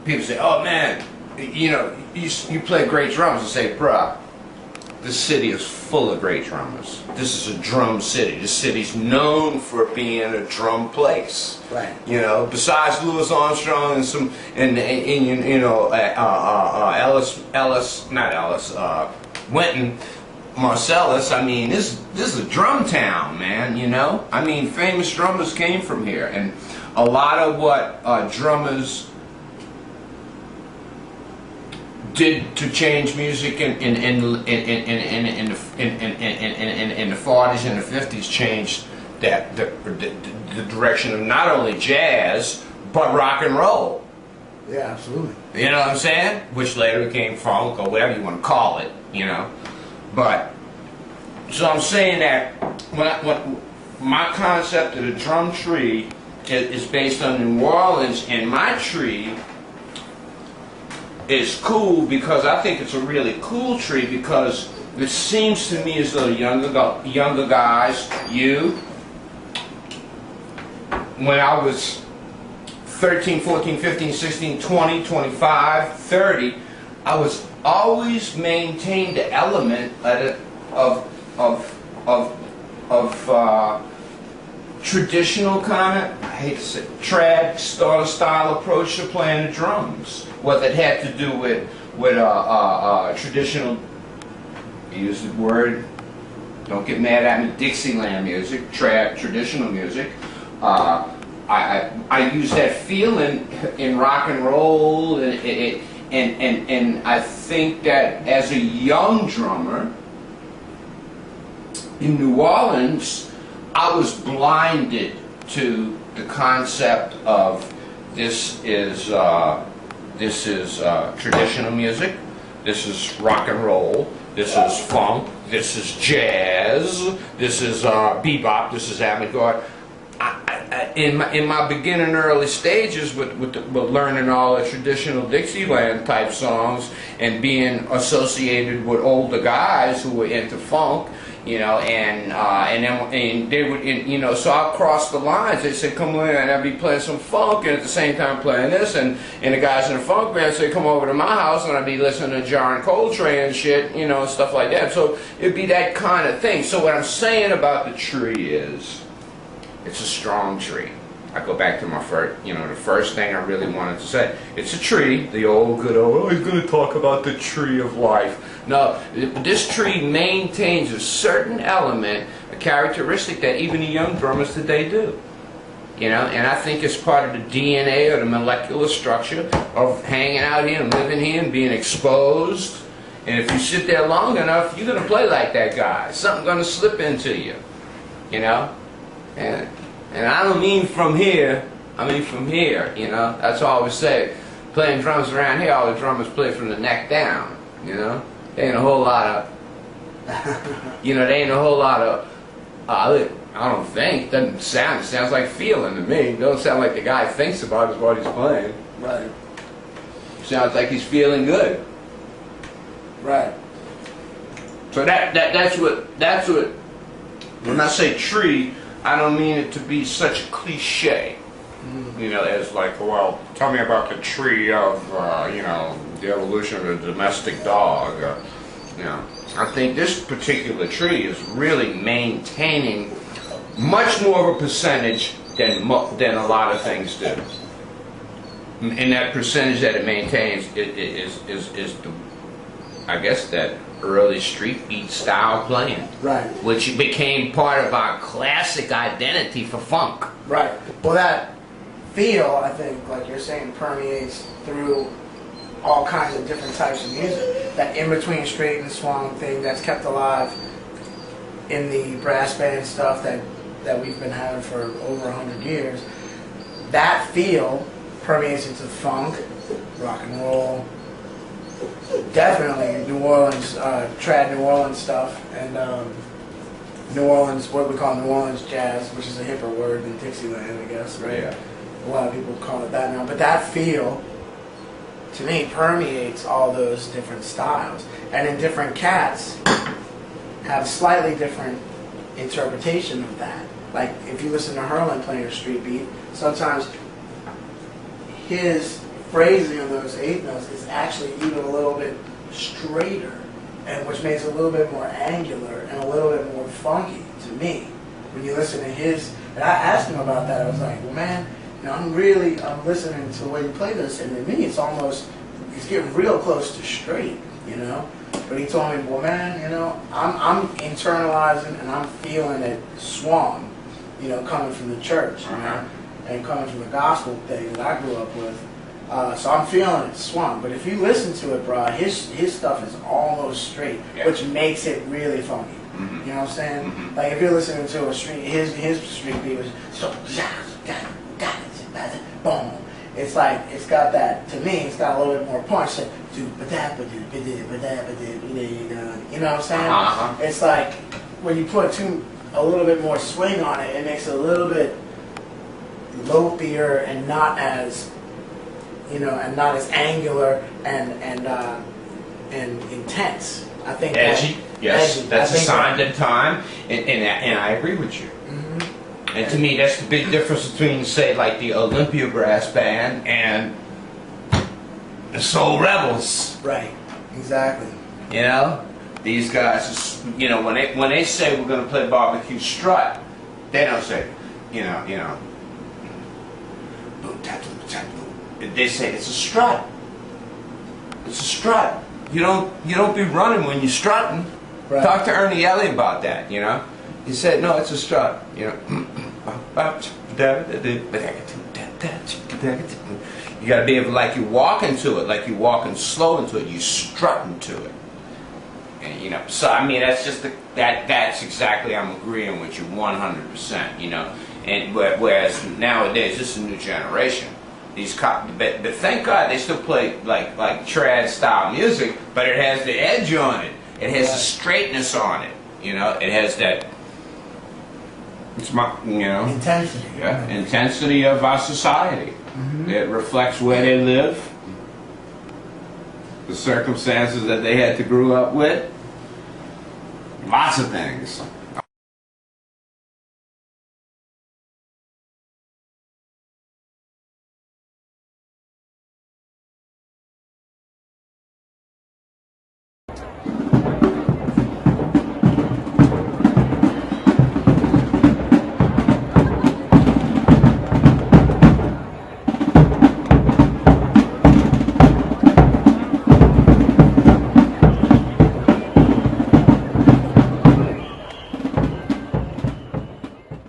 people say, "Oh man, you know, you play great drums." I say, "Bruh, this city is full of great drummers. This is a drum city. This city's known for being a drum place. Right. You know, besides Louis Armstrong and some, and you know, Wynton Marsalis. I mean, this is a drum town, man. You know, I mean, famous drummers came from here, and a lot of what drummers did to change music in the 40s and the 50s changed the direction of not only jazz but rock and roll. Yeah, absolutely. You know what I'm saying? Which later became funk or whatever you want to call it. You know, but so I'm saying that when my concept of the drum tree is based on New Orleans, and my tree is cool because I think it's a really cool tree, because it seems to me as though younger guys, when I was 13, 14, 15, 16, 20, 25, 30, I was always maintained the element of traditional kind of, I hate to say, trad style approach to playing the drums. Whether it had to do with traditional, use the word, don't get mad at me, Dixieland music, traditional music. I use that feeling in rock and roll, and I think that as a young drummer in New Orleans, I was blinded to the concept of this is traditional music, this is rock and roll, this is funk, this is jazz, this is bebop, this is avant-garde. In my beginning early stages with learning all the traditional Dixieland type songs and being associated with older guys who were into funk, you know, and they would, you know, so I'd cross the lines. They said, "Come in," and I'd be playing some funk, and at the same time playing this, and the guys in the funk band say, "Come over to my house," and I'd be listening to John Coltrane and shit, you know, and stuff like that. So it'd be that kind of thing. So what I'm saying about the tree is, it's a strong tree. I go back to my first, you know, the first thing I really wanted to say. It's a tree, the old good old, oh, he's going to talk about the tree of life. No, this tree maintains a certain element, a characteristic that even the young drummers today do. You know, and I think it's part of the DNA or the molecular structure of hanging out here and living here and being exposed. And if you sit there long enough, you're going to play like that guy. Something's going to slip into you, you know. And I don't mean from here, I mean from here, you know. That's all I always say. Playing drums around here, all the drummers play from the neck down, you know. There ain't a whole lot of, you know, there ain't a whole lot of, I don't think, doesn't sound, it sounds like feeling to me. It doesn't sound like the guy thinks about is what he's playing. Right. Sounds like he's feeling good. Right. So that's what, when I say tree, I don't mean it to be such a cliche, you know, as like, well, tell me about the tree of, you know, the evolution of the domestic dog. You know, I think this particular tree is really maintaining much more of a percentage than a lot of things do. And that percentage that it maintains is the, I guess, that early street beat style playing, Right. which became part of our classic identity for funk. Right. Well, that feel, I think, like you're saying, permeates through all kinds of different types of music. That in-between straight and swung thing that's kept alive in the brass band stuff that we've been having for over 100 years. That feel permeates into funk, rock and roll, definitely New Orleans, trad New Orleans stuff, and New Orleans, what we call New Orleans jazz, which is a hipper word than Dixieland, I guess, right? Yeah. A lot of people call it that now, but that feel, to me, permeates all those different styles, and in different cats have slightly different interpretation of that. Like if you listen to Herlin playing a street beat, sometimes his phrasing of those eighth notes is actually even a little bit straighter, and which makes it a little bit more angular and a little bit more funky to me. When you listen to his, and I asked him about that, I was like, well, man, you know, I'm listening to the way you play this, and to me, it's getting real close to straight, you know. But he told me, well, man, you know, I'm internalizing and I'm feeling it swung, you know, coming from the church, you know, and coming from the gospel thing that I grew up with. So I'm feeling it swung. But if you listen to it, bro, his stuff is almost straight, which makes it really funky. You know what I'm saying? Like if you're listening to a street, his street beat was so boom. It's like it's got that. To me, it's got a little bit more punch. Like, you know what I'm saying? It's like when you put a little bit more swing on it, it makes it a little bit lopier and not as, you know, and not as angular and intense. I think edgy. Yes, edgy. that's a sign of time, and I agree with you. And to me, that's the big difference between, say, like the Olympia Brass Band and the Soul Rebels. Right. Exactly. You know, these guys, you know, when they say we're going to play barbecue strut, they don't say, you know, they say it's a strut. It's a strut. You don't be running when you're strutting. Right. Talk to Ernie Elliott about that. You know, he said no, it's a strut. You know. You got to be able, like you're walking to it, like you're walking slow into it, you strutting to it. And, you know, so I mean, that's just that's exactly, I'm agreeing with you 100%. You know, and whereas nowadays this is a new generation. But thank God they still play like trad style music, but it has the edge on it. It has the straightness on it. You know, it has that. It's intensity. Yeah, intensity of our society. It reflects where they live, the circumstances that they had to grow up with, lots of things.